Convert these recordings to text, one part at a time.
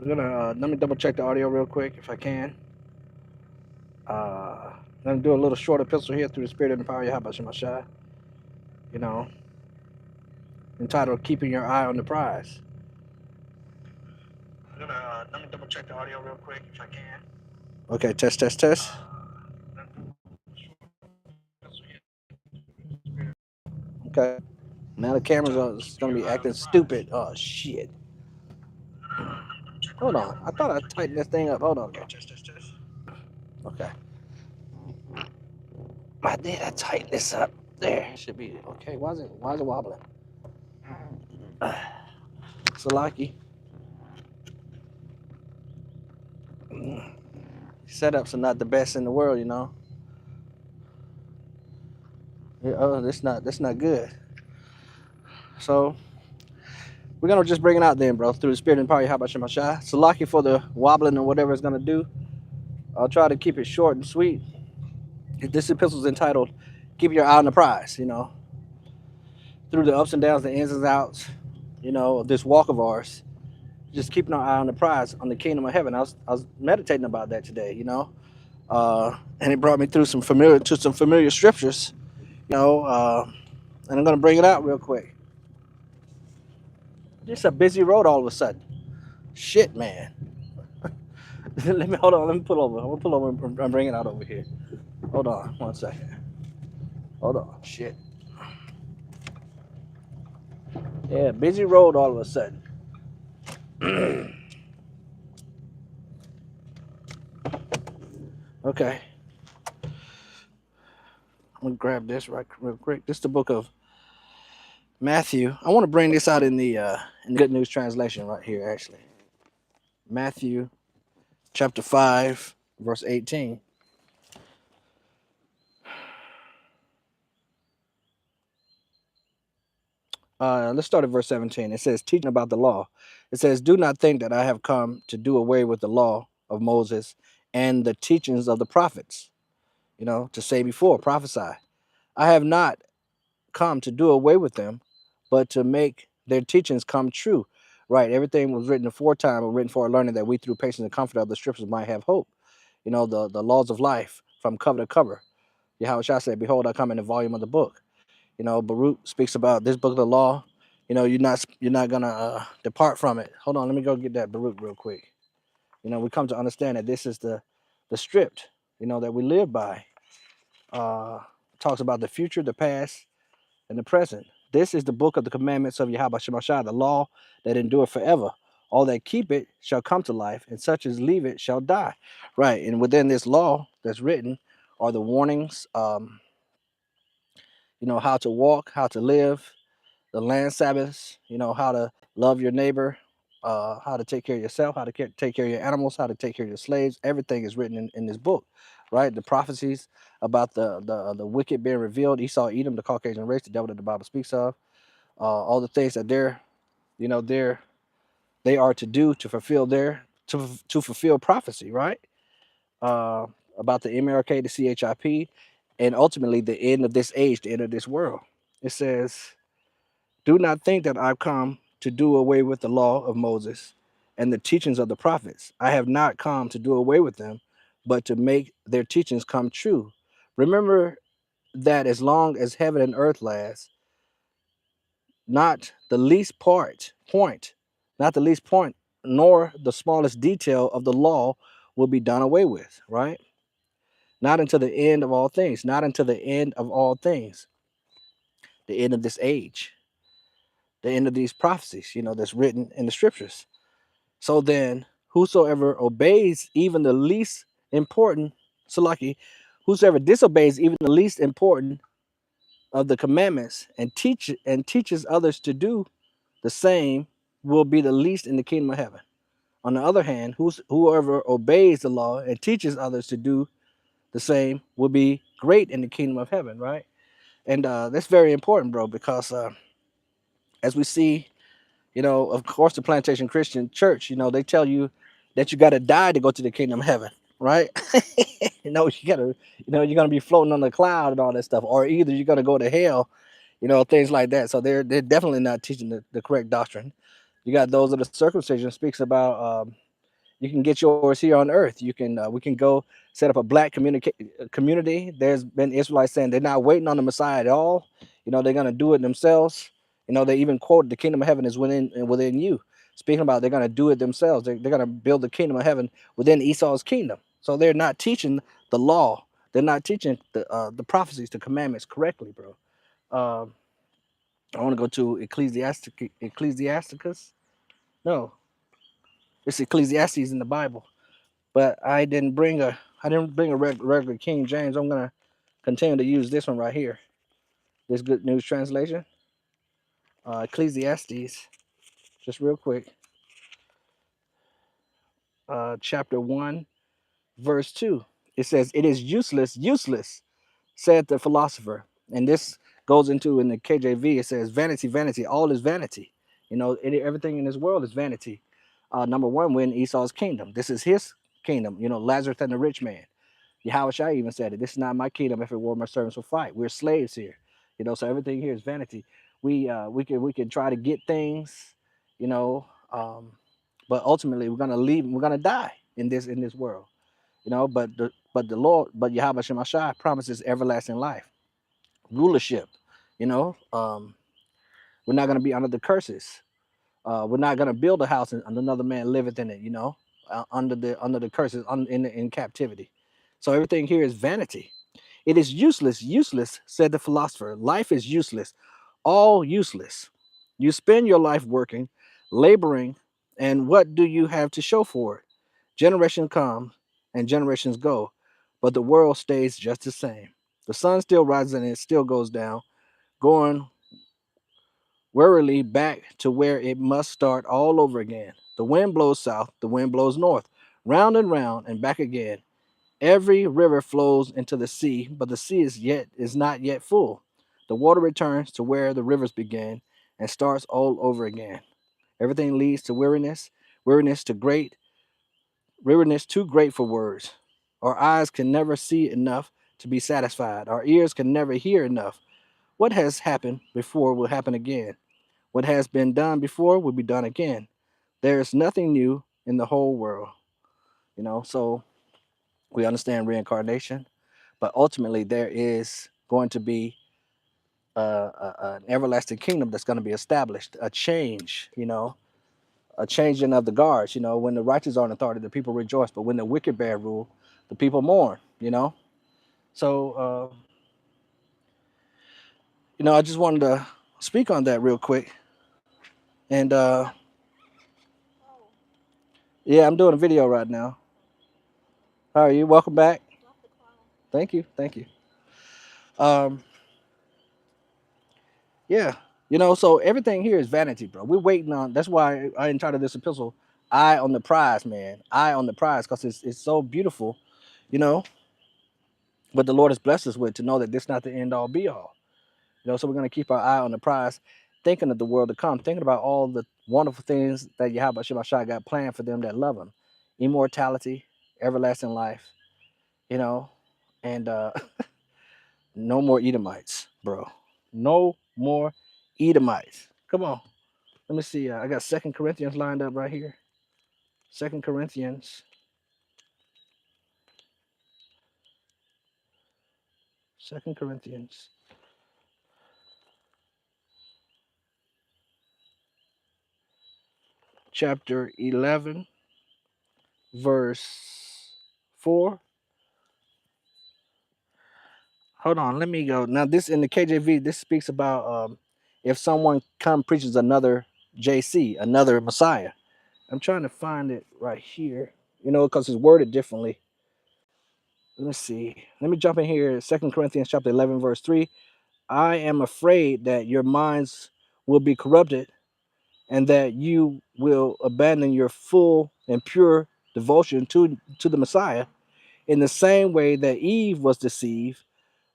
We're gonna let me double check the audio real quick if I can. I'm gonna do a little short epistle here through the Spirit and the power of Yahweh Shemashai. You know, entitled "Keeping Your Eye on the Prize." We're gonna let me double check the audio real quick if I can. Okay, test, test, test. Okay. Now the camera's it's gonna be acting stupid. Oh shit. Hold on. I thought I tightened this thing up. Hold on. Okay. I did. I tightened this up. There. Should be okay. Why is it wobbling? Salaki. Setups are not the best in the world, you know. Yeah, oh, that's not good. So we're gonna just bring it out then, bro, through the Spirit and power. How about Shemashai? Salaki for the wobbling or whatever it's gonna do. I'll try to keep it short and sweet. This epistle is entitled "Keep Your Eye on the Prize." You know, through the ups and downs, the ins and outs, you know, of this walk of ours, just keeping our eye on the prize, on the kingdom of heaven. I was meditating about that today, you know, and it brought me through some familiar scriptures, you know, and I'm gonna bring it out real quick. Just a busy road all of a sudden. Shit, man. Let me hold on. Let me pull over. I'm gonna pull over and bring it out over here. Hold on, 1 second. Hold on. Shit. Yeah, busy road all of a sudden. Okay. I'm gonna grab this real quick. This is the book of Matthew. I want to bring this out in the Good News translation right here, actually. Matthew chapter 5, verse 18. Let's start at verse 17. It says, teaching about the law. It says, do not think that I have come to do away with the law of Moses and the teachings of the prophets, you know, to say before, prophesy. I have not come to do away with them, but to make their teachings come true. Right. Everything was written aforetime or written for our learning that we through patience and comfort of the scriptures might have hope. You know, the laws of life from cover to cover. Yahweh Shah said, behold, I come in the volume of the book. You know, Baruch speaks about this book of the law. You know, you're not gonna depart from it. Hold on, let me go get that Baruch real quick. You know, we come to understand that this is the script, you know, that we live by. Uh, talks about the future, the past, and the present. This is the book of the commandments of Yahweh Shemashah, the law that endure forever. All that keep it shall come to life, and such as leave it shall die. Right, and within this law that's written are the warnings. You know, how to walk, how to live, the land Sabbaths, you know, how to love your neighbor, how to take care of yourself, how to take care of your animals, how to take care of your slaves. Everything is written in this book, right? The prophecies about the wicked being revealed, Esau, Edom, the Caucasian race, the devil that the Bible speaks of, all the things that you know, they are to do to fulfill to fulfill prophecy, right? Uh, about the MRK, the CHIP, and ultimately the end of this age, the end of this world. It says, do not think that I've come to do away with the law of Moses and the teachings of the prophets. I have not come to do away with them, but to make their teachings come true. Remember that as long as heaven and earth last, not the least not the least point, nor the smallest detail of the law will be done away with, right? Not until the end of all things, not until the end of all things, the end of this age, the end of these prophecies, you know, that's written in the scriptures. So then, whosoever obeys even the least important, Salaki, whosoever disobeys even the least important of the commandments and teaches others to do the same will be the least in the kingdom of heaven. On the other hand, whoever obeys the law and teaches others to do the same will be great in the kingdom of heaven, right? And that's very important, bro, because as we see, you know, of course, the Plantation Christian Church, you know, they tell you that you got to die to go to the kingdom of heaven, right? You know, you're gonna be floating on the cloud and all that stuff, or either you're gonna go to hell, you know, things like that. So they're definitely not teaching the correct doctrine. You got those of the circumcision speaks about You can get yours here on earth. You can we can go set up a black community. There's been Israelites saying they're not waiting on the Messiah at all. You know, they're gonna do it themselves. You know, they even quote the kingdom of heaven is within you. Speaking about they're gonna do it themselves. They're gonna build the kingdom of heaven within Esau's kingdom. So they're not teaching the law. They're not teaching the prophecies, the commandments correctly, bro. Um, I want to go to Ecclesiasticus. No, it's Ecclesiastes in the Bible. But I didn't bring a regular King James. I'm gonna continue to use this one right here. This Good News Translation, Ecclesiastes. Just real quick, chapter 1, verse 2. It says, "It is useless, useless," said the philosopher. And this goes into in the KJV. It says, "Vanity, vanity, all is vanity." You know, everything in this world is vanity. Number one, we're in Esau's kingdom. This is his kingdom. You know, Lazarus and the rich man. Yahweh Shai even said it. This is not my kingdom. If it were, my servants will fight. We're slaves here. You know, so everything here is vanity. We can try to get things, you know, but ultimately we're gonna leave. We're gonna die in this world. You know, but the Lord, but Yahweh Shai promises everlasting life, rulership. You know, we're not gonna be under the curses. We're not gonna build a house and another man liveth in it. You know, under the curses in captivity. So everything here is vanity. It is useless, useless, said the philosopher. Life is useless, all useless. You spend your life working, laboring, and what do you have to show for it? Generation come and generations go, but the world stays just the same. The sun still rises and it still goes down, going wearily back to where it must start all over again. The wind blows south, the wind blows north, round and back again. Every river flows into the sea, but the sea is not yet full. The water returns to where the rivers began and starts all over again. Everything leads to weariness, weariness to great, weariness too great for words. Our eyes can never see enough to be satisfied. Our ears can never hear enough. What has happened before will happen again. What has been done before will be done again. There is nothing new in the whole world. You know, so we understand reincarnation, but ultimately there is going to be an everlasting kingdom that's going to be established, a change, you know, a changing of the guards. You know, when the righteous are in authority, the people rejoice, but when the wicked bear rule, the people mourn. You know, so you know, I just wanted to speak on that real quick, and yeah, I'm doing a video right now. How are you? Welcome back. Thank you, thank you. Um, Yeah, you know, so everything here is vanity, bro. We're waiting on. That's why I entitled this epistle, "Eye on the Prize," man. Eye on the prize, because it's so beautiful, you know. What the Lord has blessed us with to know that this is not the end all be all. You know, so we're gonna keep our eye on the prize, thinking of the world to come, thinking about all the wonderful things that Yahweh Shemashah got planned for them that love Him, immortality, everlasting life, you know, and no more Edomites, bro. No more Edomites. Come on. Let me see. I got Second Corinthians lined up right here. Second Corinthians, Second Corinthians, chapter 11, verse 4. Hold on, let me go. Now, this in the KJV, this speaks about if someone come preaches another JC, another Messiah. I'm trying to find it right here, you know, because it's worded differently. Let's see. Let me jump in here. Second Corinthians chapter 11, verse 3. I am afraid that your minds will be corrupted and that you will abandon your full and pure devotion to the Messiah in the same way that Eve was deceived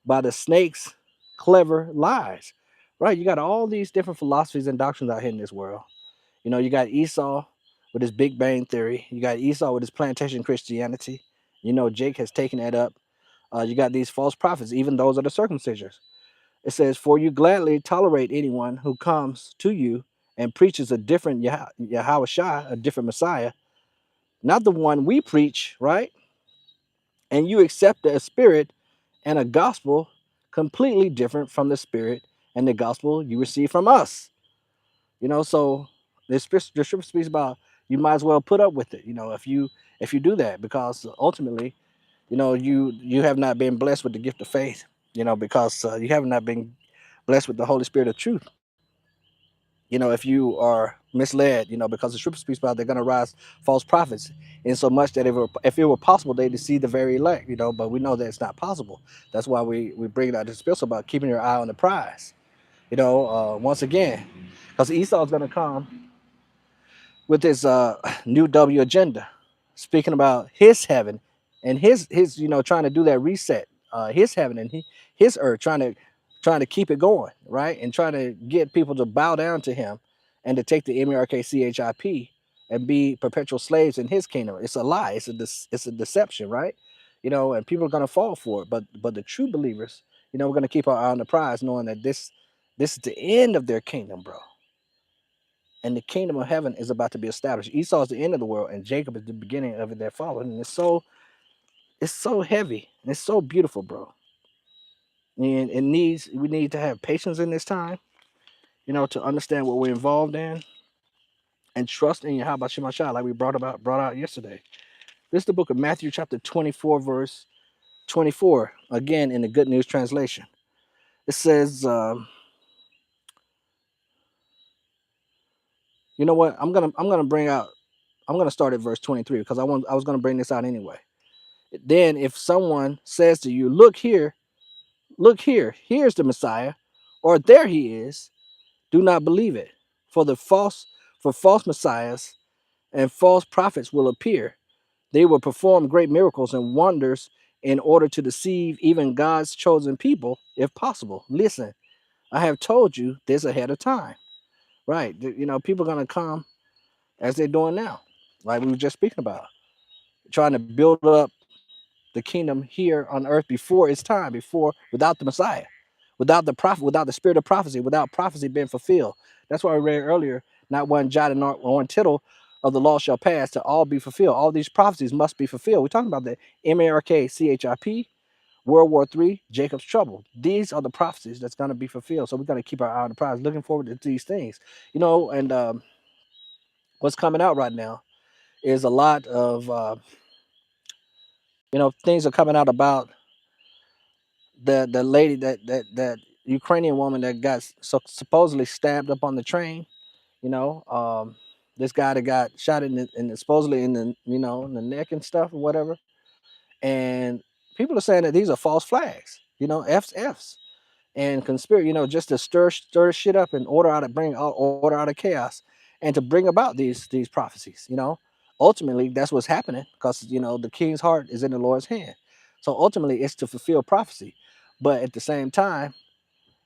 by the snake's clever lies. Right? You got all these different philosophies and doctrines out here in this world. You know, you got Esau with his Big Bang Theory. You got Esau with his plantation Christianity. You know, Jake has taken that up. You got these false prophets, even those are the circumcisers. It says, "For you gladly tolerate anyone who comes to you and preaches a different Yahweh Shai, a different Messiah, not the one we preach, right? And you accept a spirit and a gospel completely different from the spirit and the gospel you receive from us. So the scripture speaks about you might as well put up with it, if you do that, because ultimately, you have not been blessed with the gift of faith, because you have not been blessed with the Holy Spirit of truth. If you are misled, because the scripture speaks about they're going to rise false prophets, in so much that if it were possible, they deceive the very elect, but we know that it's not possible. That's why we bring out this epistle about keeping your eye on the prize, once again, because Esau is going to come with his new W agenda, speaking about his heaven and his trying to do that reset, his heaven and his earth, trying to keep it going, right, and trying to get people to bow down to him and to take the MERKCHIP and be perpetual slaves in his kingdom. It's a lie. It's a deception, right? And people are going to fall for it. But the true believers, we're going to keep our eye on the prize, knowing that this is the end of their kingdom, bro, and the kingdom of heaven is about to be established. Esau is the end of the world, and Jacob is the beginning of it that followed. And it's so heavy and it's so beautiful, bro. And we need to have patience in this time, to understand what we're involved in and trust in Yahweh Shem Shah, like we brought out yesterday. This is the book of Matthew, chapter 24, verse 24. Again, in the Good News translation, it says, you know what? I'm gonna start at verse 23 because I was gonna bring this out anyway. Then, if someone says to you, look here, here's the Messiah, or there he is, do not believe it. For false messiahs and false prophets will appear. They will perform great miracles and wonders in order to deceive even God's chosen people, if possible. Listen, I have told you this ahead of time. Right. People are gonna come as they're doing now, like we were just speaking about, trying to build up the kingdom here on earth before its time, without the Messiah, without the prophet, without the spirit of prophecy, without prophecy being fulfilled. That's why I read earlier, not one jot and not one tittle of the law shall pass to all be fulfilled. All these prophecies must be fulfilled. We're talking about the MERKCHIP, World War III, Jacob's trouble. These are the prophecies that's going to be fulfilled. So we're going to keep our eye on the prize, looking forward to these things. And what's coming out right now is a lot of things are coming out about the lady, that Ukrainian woman that got supposedly stabbed up on the train. This guy that got shot supposedly in the neck and stuff or whatever. And people are saying that these are false flags. F's and conspiracy. Just to stir shit up and bring order out of chaos, and to bring about these prophecies. Ultimately that's what's happening, because the king's heart is in the Lord's hand. So ultimately it's to fulfill prophecy, but at the same time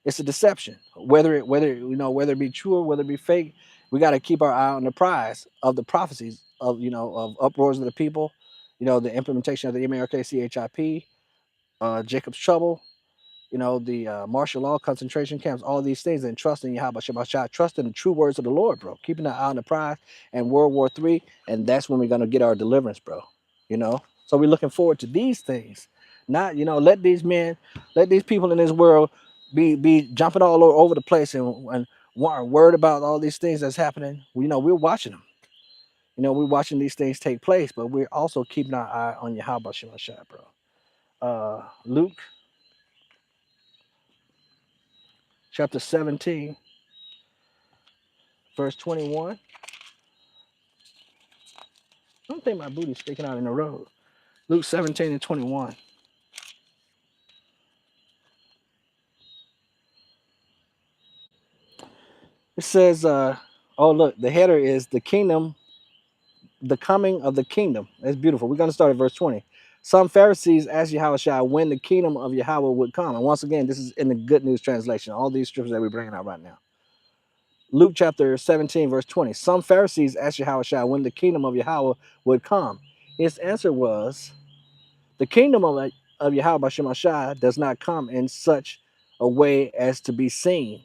it's a deception. Whether it be true or whether it be fake, we got to keep our eye on the prize of the prophecies of uproars of the people, the implementation of the MERKCHIP, Jacob's trouble, the martial law, concentration camps, all these things, and trusting Yahweh Shabbat, trusting the true words of the Lord, bro. Keeping an eye on the prize and World War III, and that's when we're gonna get our deliverance, bro. So we're looking forward to these things. Not, let these people in this world be jumping all over the place and worried about all these things that's happening. We're watching them. We're watching these things take place, but we're also keeping our eye on Yahweh Shabbat, bro. Luke chapter 17, verse 21. I don't think my booty's sticking out in the road. Luke 17 and 21. It says, oh, look, the header is the kingdom, the coming of the kingdom. That's beautiful. We're going to start at verse 20. Some Pharisees asked Yahweh when the kingdom of Yahweh would come. And once again, this is in the Good News translation, all these scriptures that we're bringing out right now. Luke chapter 17, verse 20. Some Pharisees asked Yahweh when the kingdom of Yahweh would come. His answer was, the kingdom of Yahweh Shemashah does not come in such a way as to be seen.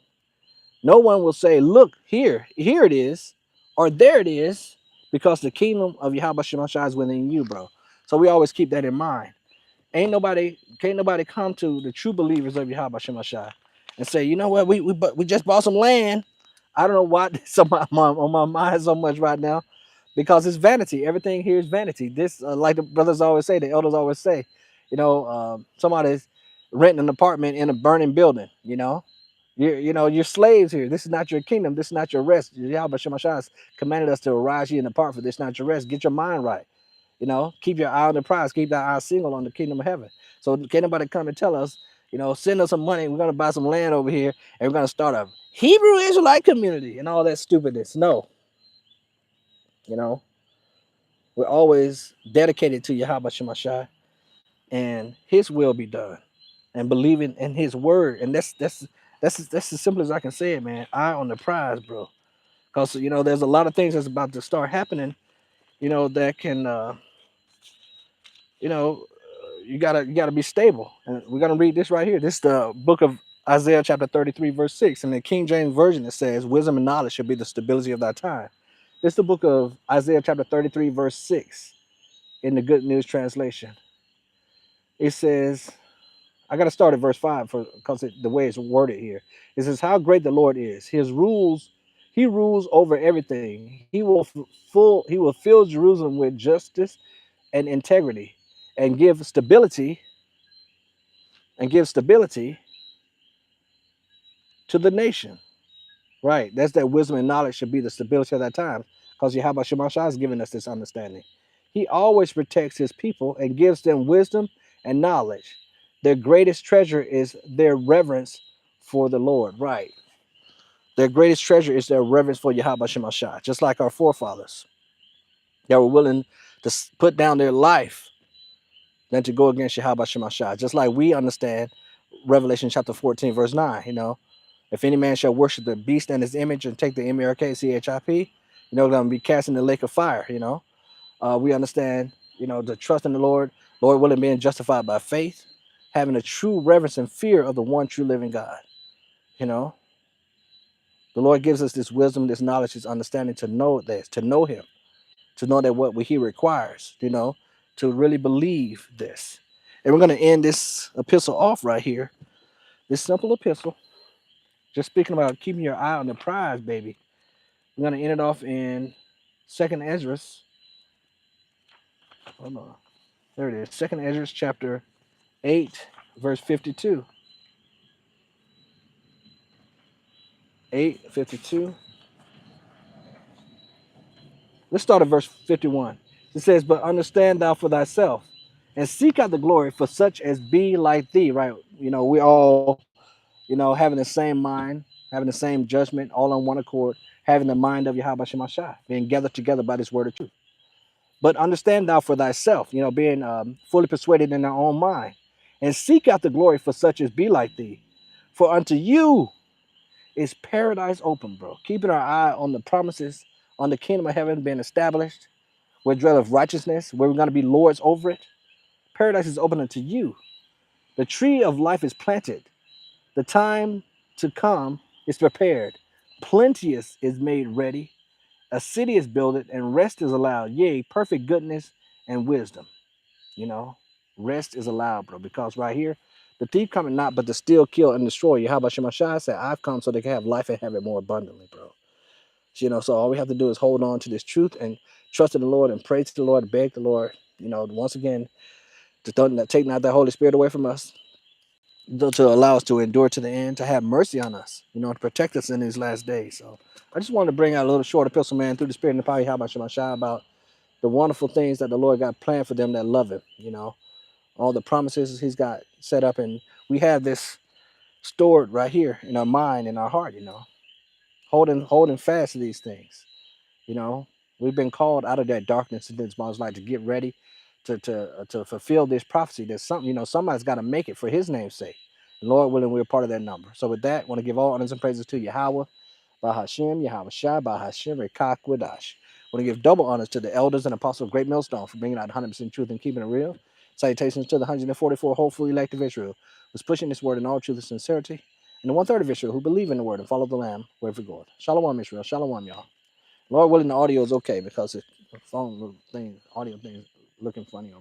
No one will say, look, here it is, or there it is, because the kingdom of Yahweh Shemashah is within you, bro. So we always keep that in mind. Can't nobody come to the true believers of Yahweh Shemashah and say, you know what, we just bought some land. I don't know why it's on my mind so much right now, because it's vanity. Everything here is vanity. This, like the brothers always say, the elders always say, somebody's renting an apartment in a burning building. You're slaves here. This is not your kingdom. This is not your rest. Yahweh Shemashah has commanded us to arise ye and depart, for this is not your rest. Get your mind right. Keep your eye on the prize, keep that eye single on the kingdom of heaven. So can't nobody come and tell us, send us some money, we're gonna buy some land over here, and we're gonna start a Hebrew Israelite community and all that stupidness. No, you know, we're always dedicated to Yahweh Shemashah and his will be done, and believing in his word. And that's as simple as I can say it, man. Eye on the prize, bro. Because there's a lot of things that's about to start happening, that can you know, you gotta be stable. And we're gonna read this right here. This is the book of Isaiah chapter 33, verse 6. In the King James Version, it says, wisdom and knowledge should be the stability of thy time. This is the book of Isaiah chapter 33, verse 6 in the Good News Translation. It says, I gotta start at verse 5 because the way it's worded here. It says, how great the Lord is. He rules over everything. He will fill Jerusalem with justice and integrity and give stability to the nation. Right. That's that wisdom and knowledge should be the stability of that time. Because Yahweh Shemashah has given us this understanding. He always protects his people and gives them wisdom and knowledge. Their greatest treasure is their reverence for the Lord. Right. Their greatest treasure is their reverence for Yahweh Shemashah. Just like our forefathers that were willing to put down their life than to go against Yahweh Shemashah. Just like we understand Revelation chapter 14, verse 9, if any man shall worship the beast and his image and take the MERKCHIP, they're going to be cast in the lake of fire. We understand, the trust in the Lord willing, being justified by faith, having a true reverence and fear of the one true living God. The Lord gives us this wisdom, this knowledge, this understanding to know this, to know him, to know that what he requires, to really believe this. And we're going to end this epistle off right here, this simple epistle, just speaking about keeping your eye on the prize, baby. We're going to end it off in 2nd Ezra. Hold on. There it is. 2nd Ezra chapter 8, verse 52. 8:52. Let's start at verse 51. It says, but understand thou for thyself and seek out the glory for such as be like thee, right? We all, having the same mind, having the same judgment, all on one accord, having the mind of Yahweh Shemashah, being gathered together by this word of truth. But understand thou for thyself, being fully persuaded in their own mind, and seek out the glory for such as be like thee. For unto you is paradise open, bro. Keeping our eye on the promises, on the kingdom of heaven being established, where dwelleth righteousness, where we're going to be lords over it. Paradise is open unto you. The tree of life is planted. The time to come is prepared. Plenteous is made ready. A city is builded, and rest is allowed. Yea, perfect goodness and wisdom. Rest is allowed, bro, because right here, the thief coming not but to steal, kill, and destroy you. How about Shemashah said, I've come so they can have life and have it more abundantly, bro. So all we have to do is hold on to this truth and trust in the Lord and pray to the Lord and beg the Lord, once again, to don't take not that Holy Spirit away from us, to allow us to endure to the end, to have mercy on us, to protect us in these last days. So I just wanted to bring out a little short epistle, man, through the Spirit and the power of Yahweh Shemashah about the wonderful things that the Lord got planned for them that love him, all the promises he's got set up. And we have this stored right here in our mind, in our heart, holding fast to these things. We've been called out of that darkness into this marvelous light to get ready to fulfill this prophecy. There's something, somebody's got to make it for his name's sake. And Lord willing, we're part of that number. So with that, I want to give all honors and praises to Yahweh, Bahashem, Yahweh Shai, Bahashem, Rekak, Wadash. I want to give double honors to the elders and apostles of Great Millstone for bringing out 100% truth and keeping it real. Salutations to the 144 hopeful elect of Israel, who's pushing this word in all truth and sincerity, and the 1/3 of Israel who believe in the word and follow the Lamb wherever it goes. Shalom, Israel. Shalom, y'all. Lord willing, the audio is okay because phone thing, audio things looking funny on